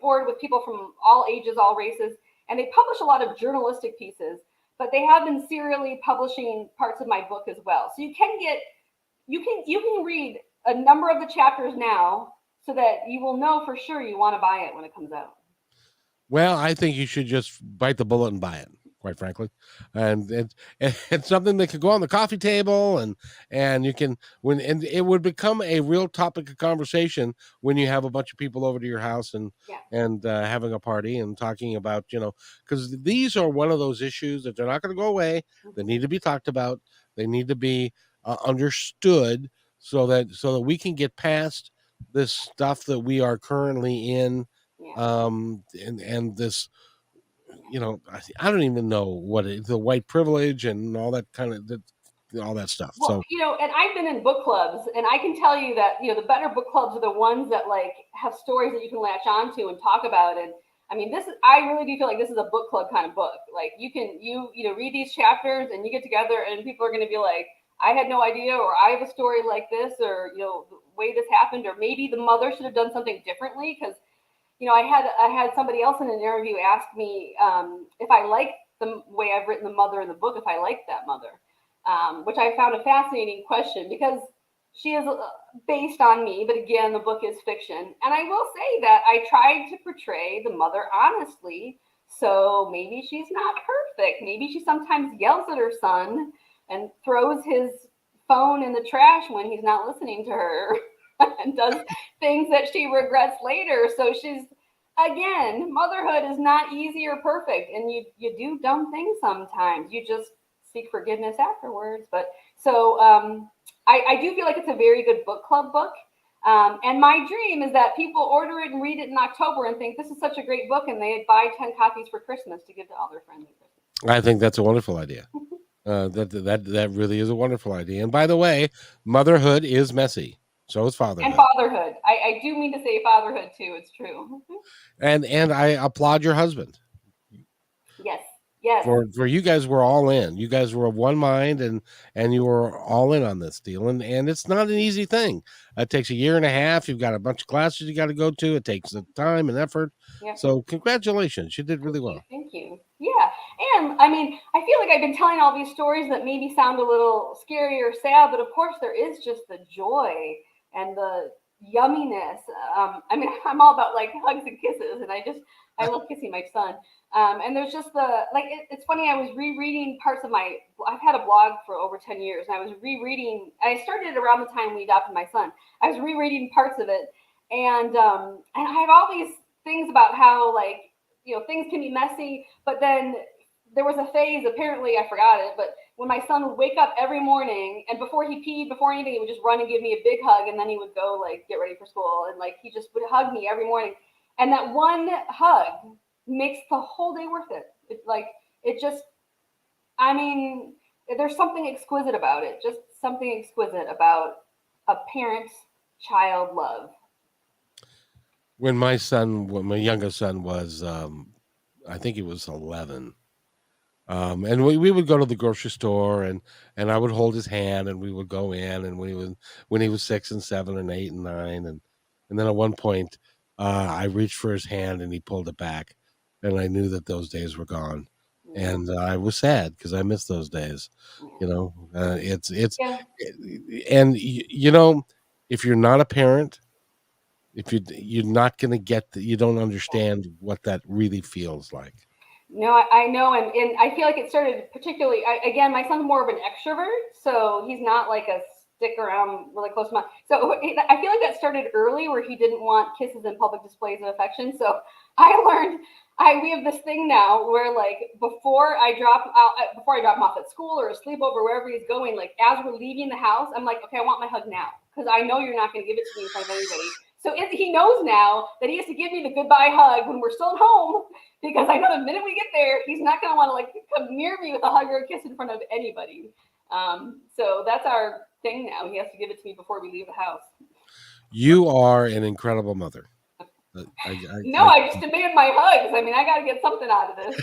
board with people from all ages, all races, and they publish a lot of journalistic pieces. But they have been serially publishing parts of my book as well. So you can read a number of the chapters now, so that you will know for sure you want to buy it when it comes out. Well, I think you should just bite the bullet and buy it, quite frankly. And it's something that could go on the coffee table, and you can and it would become a real topic of conversation when you have a bunch of people over to your house Yeah. and having a party and talking about, because these are one of those issues that they're not going to go away. They need to be talked about. They need to be understood so that we can get past this stuff that we are currently in, Yeah. and this, I don't even know the white privilege and all that all that stuff. Well, So and I've been in book clubs, and I can tell you that the better book clubs are the ones that like have stories that you can latch onto and talk about. And I mean, I really do feel like this is a book club kind of book. Like you read these chapters and you get together, and people are going to be like, I had no idea, or I have a story like this, or the way this happened, or maybe the mother should have done something differently, because I had somebody else in an interview ask me if I like the way I've written the mother in the book, if I like that mother, which I found a fascinating question because she is based on me, but again, the book is fiction. And I will say that I tried to portray the mother honestly. So maybe she's not perfect. Maybe she sometimes yells at her son and throws his phone in the trash when he's not listening to her and does things that she regrets later. So she's, again, motherhood is not easy or perfect, and you do dumb things sometimes. You just seek forgiveness afterwards. But so I do feel like it's a very good book club book. And my dream is that people order it and read it in October and think this is such a great book, and they buy 10 copies for Christmas to give to all their friends at Christmas. I think that's a wonderful idea. That really is a wonderful idea. And by the way, motherhood is messy. So is And fatherhood. fatherhood. I do mean to say fatherhood too. It's true. And I applaud your husband. Yes. Yes. For you guys were all in. You guys were of one mind, and you were all in on this deal. And it's not an easy thing. It takes a year and a half. You've got a bunch of classes you got to go to. It takes the time and effort. Yep. So congratulations. You did really well. Thank you. Yeah. And I mean, I feel like I've been telling all these stories that maybe sound a little scary or sad, but of course there is just the joy and the yumminess. I mean, I'm all about like hugs and kisses, and I love kissing my son. And there's just it's funny. I was rereading parts of I've had a blog for over 10 years, and I was rereading. I started around the time we adopted my son. I was rereading parts of it, and I have all these things about how things can be messy, but then there was a phase, apparently I forgot it, but when my son would wake up every morning and before he peed, before anything, he would just run and give me a big hug, and then he would go get ready for school, and he just would hug me every morning. And that one hug makes the whole day worth it. It just, I mean, there's something exquisite about it. Just something exquisite about a parent-child love. When my youngest son was, I think he was 11. And we would go to the grocery store, and I would hold his hand, and we would go in. And when he was 6 and 7 and 8 and 9, and then at one point, I reached for his hand and he pulled it back, and I knew that those days were gone, and I was sad because I missed those days. It's Yeah. and you know, if you're not a parent, if you're not going to get you don't understand what that really feels like. No, I know, and I feel like it started particularly. Again, my son's more of an extrovert, so he's not like a stick around really close to my. So I feel like that started early, where he didn't want kisses and public displays of affection. So I learned. We have this thing now where before I drop him off at school or a sleepover, wherever he's going, as we're leaving the house, I'm like, okay, I want my hug now because I know you're not going to give it to me in front of anybody. So he knows now that he has to give me the goodbye hug when we're still at home, because I know the minute we get there, he's not going to want to come near me with a hug or a kiss in front of anybody. So that's our thing now. He has to give it to me before we leave the house. You are an incredible mother. I just demand my hugs. I mean, I got to get something out of this.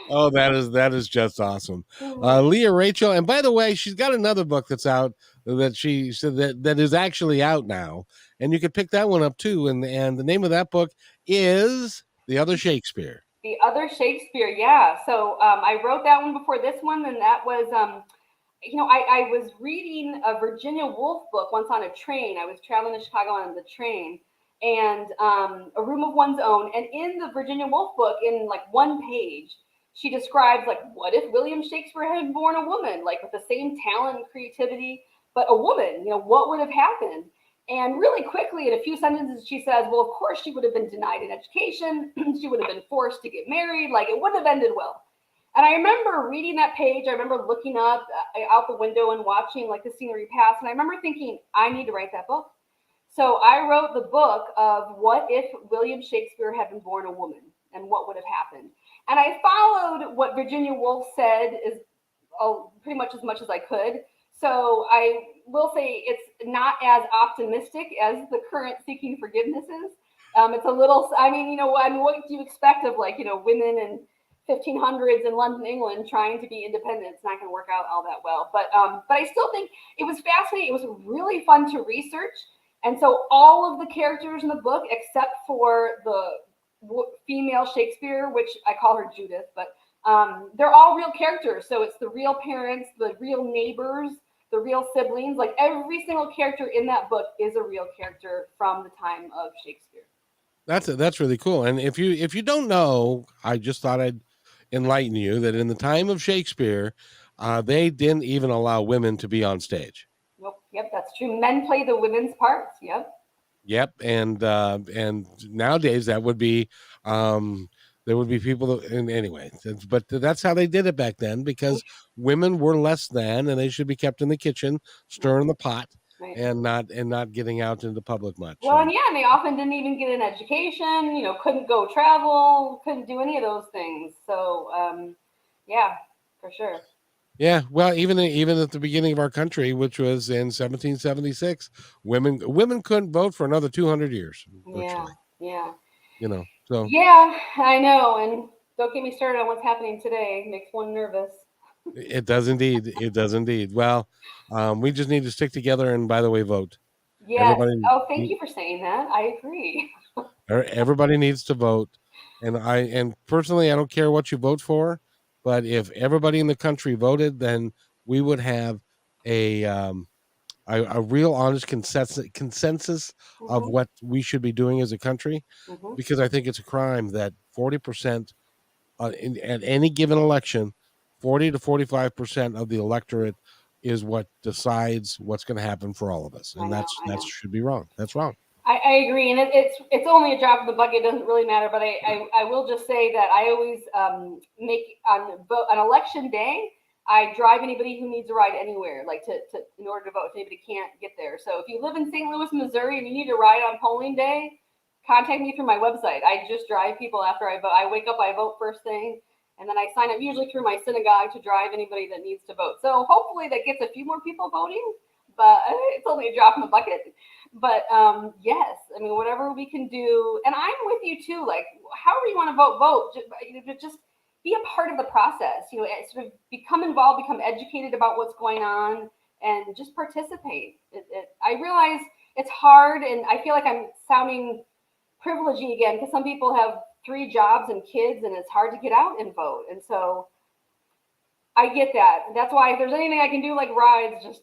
Oh, that is just awesome. Leah Rachel, and by the way, she's got another book that's out that she said that is actually out now, and you could pick that one up too. And the name of that book is The Other Shakespeare. The Other Shakespeare, yeah. So I wrote that one before this one, and that was I was reading a Virginia Woolf book once on a train. I was traveling to Chicago on the train, and A Room of One's Own. And in the Virginia Woolf book, in one page, she describes what if William Shakespeare had been born a woman, with the same talent and creativity, but a woman, what would have happened? And really quickly, in a few sentences, she says, well, of course, she would have been denied an education. She would have been forced to get married. It wouldn't have ended well. And I remember reading that page. I remember looking up out the window and watching the scenery pass. And I remember thinking, I need to write that book. So I wrote the book of what if William Shakespeare had been born a woman and what would have happened. And I followed what Virginia Woolf said pretty much as I could. So I will say it's not as optimistic as the current Seeking Forgiveness is. It's a little, what do you expect of women in 1500s in London, England, trying to be independent? It's not going to work out all that well. But I still think it was fascinating. It was really fun to research. And so all of the characters in the book, except for the female Shakespeare, which I call her Judith, but they're all real characters. So it's the real parents, the real neighbors, the real siblings. Like every single character in that book is a real character from the time of Shakespeare. That's really cool. And if you don't know, I just thought I'd enlighten you that in the time of Shakespeare, they didn't even allow women to be on stage. Nope. Yep, that's true. Men play the women's parts. Yep. Yep, and nowadays that would be there would be people that, and anyway, but that's how they did it back then because women were less than, and they should be kept in the kitchen, stirring the pot, Right. and not getting out into public much. Well, and yeah, and they often didn't even get an education. You know, couldn't go travel, couldn't do any of those things. So, yeah, for sure. Yeah, well, even at the beginning of our country, which was in 1776, women couldn't vote for another 200 years virtually. Yeah. You know, so Yeah, I know. And don't get me started on what's happening today. It makes one nervous. it does indeed. It does indeed. Well, we just need to stick together and, by the way, vote. Yes. Everybody, Oh, thank you for saying that. I agree. everybody needs to vote, and personally, I don't care what you vote for, but if everybody in the country voted, then we would have a a real honest consensus of Mm-hmm. what we should be doing as a country, Mm-hmm. because I think it's a crime that 40% at any given election, 40 to 45% of the electorate is what decides what's going to happen for all of us, I and know. I that know. should be wrong. That's wrong. I agree, and it's only a drop in the bucket. It doesn't really matter, but I will just say that I always make on election day. I drive anybody who needs a ride anywhere, like to in order to vote. If anybody can't get there, so if you live in St. Louis, Missouri, and you need a ride on polling day, contact me through my website. I just drive people after I vote. I wake up, I vote first thing, and then I sign up usually through my synagogue to drive anybody that needs to vote. So hopefully that gets a few more people voting, but it's only a drop in the bucket. But yes, I mean, whatever we can do, and I'm with you too. Like, however you want to vote, vote. Just be a part of the process. You know, sort of become involved, become educated about what's going on, and just participate. I realize it's hard, and I feel like I'm sounding privilegey again because some people have 3 jobs and kids, and it's hard to get out and vote. And so I get that. That's why if there's anything I can do, like rides, just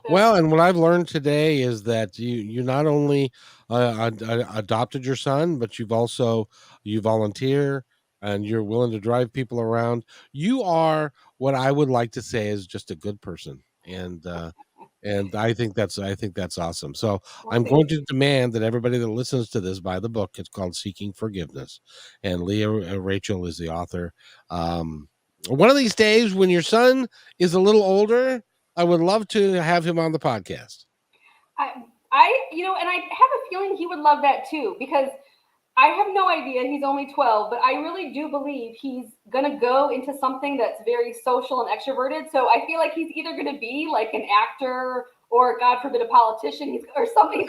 Well, and what I've learned today is that you not only adopted your son, but you volunteer and you're willing to drive people around. You are what I would like to say is just a good person, and I think that's awesome. So well, I'm thank going to demand that everybody that listens to this buy the book. It's called Seeking Forgiveness, and Leah Rachel is the author. One of these days, when your son is a little older, I would love to have him on the podcast. and I have a feeling he would love that too because I have no idea. He's only 12, but I really do believe he's going to go into something that's very social and extroverted. So I feel like he's either going to be like an actor or, God forbid, a politician or something,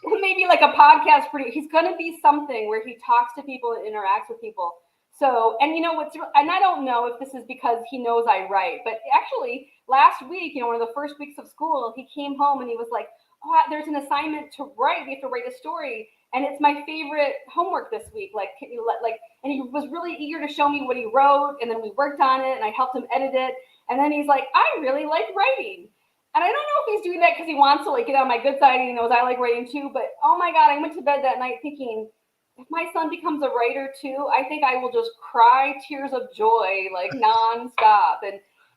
or maybe like a podcast producer. He's going to be something where he talks to people and interacts with people. So, and and I don't know if this is because he knows I write, but actually last week, one of the first weeks of school, he came home and he was like, "Oh, there's an assignment to write. We have to write a story." And it's my favorite homework this week. Like, can you and he was really eager to show me what he wrote. And then we worked on it and I helped him edit it. And then he's like, I really like writing. And I don't know if he's doing that because he wants to like get on my good side and he knows I like writing too. But oh my God, I went to bed that night thinking, if my son becomes a writer too, I think I will just cry tears of joy, like nonstop.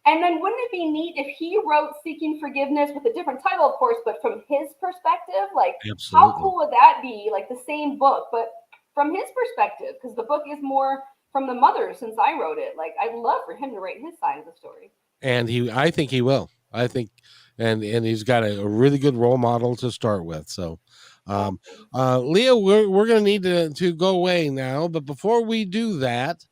And then wouldn't it be neat if he wrote Seeking Forgiveness with a different title, of course, but from his perspective? Like, Absolutely. how cool would that be? Like the same book, but from his perspective, because the book is more from the mother since I wrote it. Like, I'd love for him to write his side of the story. And I think he will. I think, and he's got a really good role model to start with. So, Leah, we're going to need to go away now. But before we do that,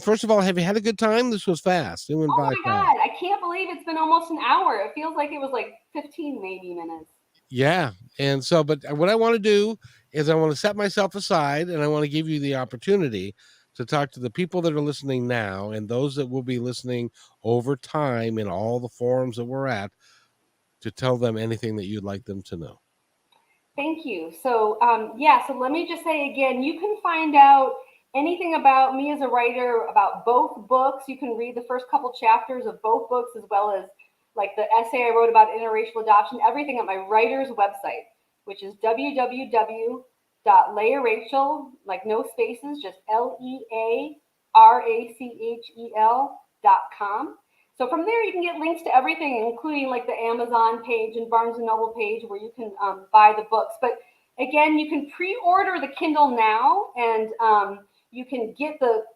first of all, have you had a good time? This was fast. It went Oh by my fast. God, I can't believe it's been almost an hour. It feels like it was like 15 maybe minutes. Yeah. And so, but what I want to do is I want to set myself aside and I want to give you the opportunity to talk to the people that are listening now and those that will be listening over time in all the forums that we're at. to tell them anything that you'd like them to know. Thank you. So, so let me just say again, you can find out anything about me as a writer, about both books. You can read the first couple chapters of both books, as well as like the essay I wrote about interracial adoption, everything at my writer's website, which is www.learachel, like no spaces, just LEARACHEL.com. So from there, you can get links to everything, including like the Amazon page and Barnes & Noble page where you can buy the books. But again, you can pre-order the Kindle now, and you can get the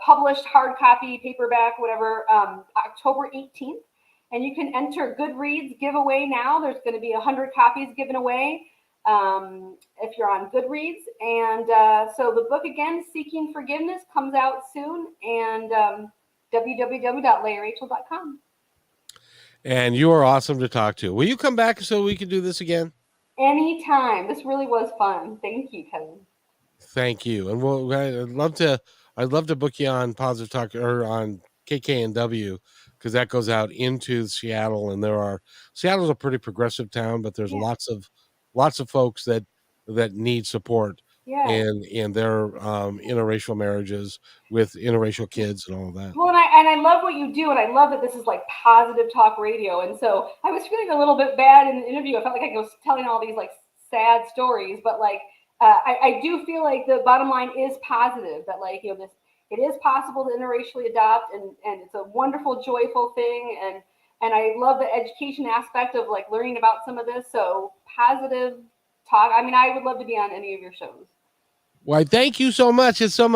published hard copy, paperback, whatever, October 18th. And you can enter Goodreads giveaway now. There's going to be 100 copies given away if you're on Goodreads. And so the book, again, Seeking Forgiveness, comes out soon. And www.learachel.com. And you are awesome to talk to. Will you come back so we can do this again? Anytime. This really was fun. Thank you, Kevin. Thank you. And I'd love to book you on Positive Talk or on KKNW, because that goes out into Seattle, and Seattle's a pretty progressive town, but there's lots of folks that need support. Yeah. And their interracial marriages with interracial kids and all of that. Well, and I love what you do, and I love that this is like positive talk radio. And so I was feeling a little bit bad in the interview. I felt like I was telling all these like sad stories, but like I do feel like the bottom line is positive. That like it is possible to interracially adopt, and it's a wonderful, joyful thing. And I love the education aspect of like learning about some of this. So positive talk. I mean, I would love to be on any of your shows. Well, thank you so much. It's so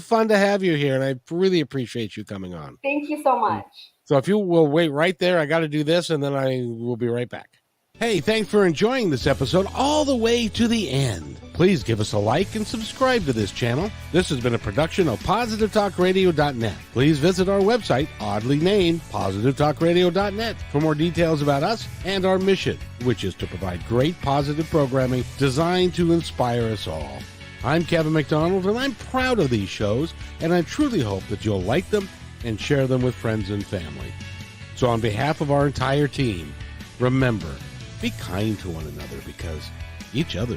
fun to have you here, and I really appreciate you coming on. Thank you so much. So if you will wait right there, I got to do this, and then I will be right back. Hey, thanks for enjoying this episode all the way to the end. Please give us a like and subscribe to this channel. This has been a production of positivetalkradio.net. Please visit our website, oddly named positivetalkradio.net, for more details about us and our mission, which is to provide great positive programming designed to inspire us all. I'm Kevin McDonald, and I'm proud of these shows, and I truly hope that you'll like them and share them with friends and family. So on behalf of our entire team, remember, be kind to one another, because each other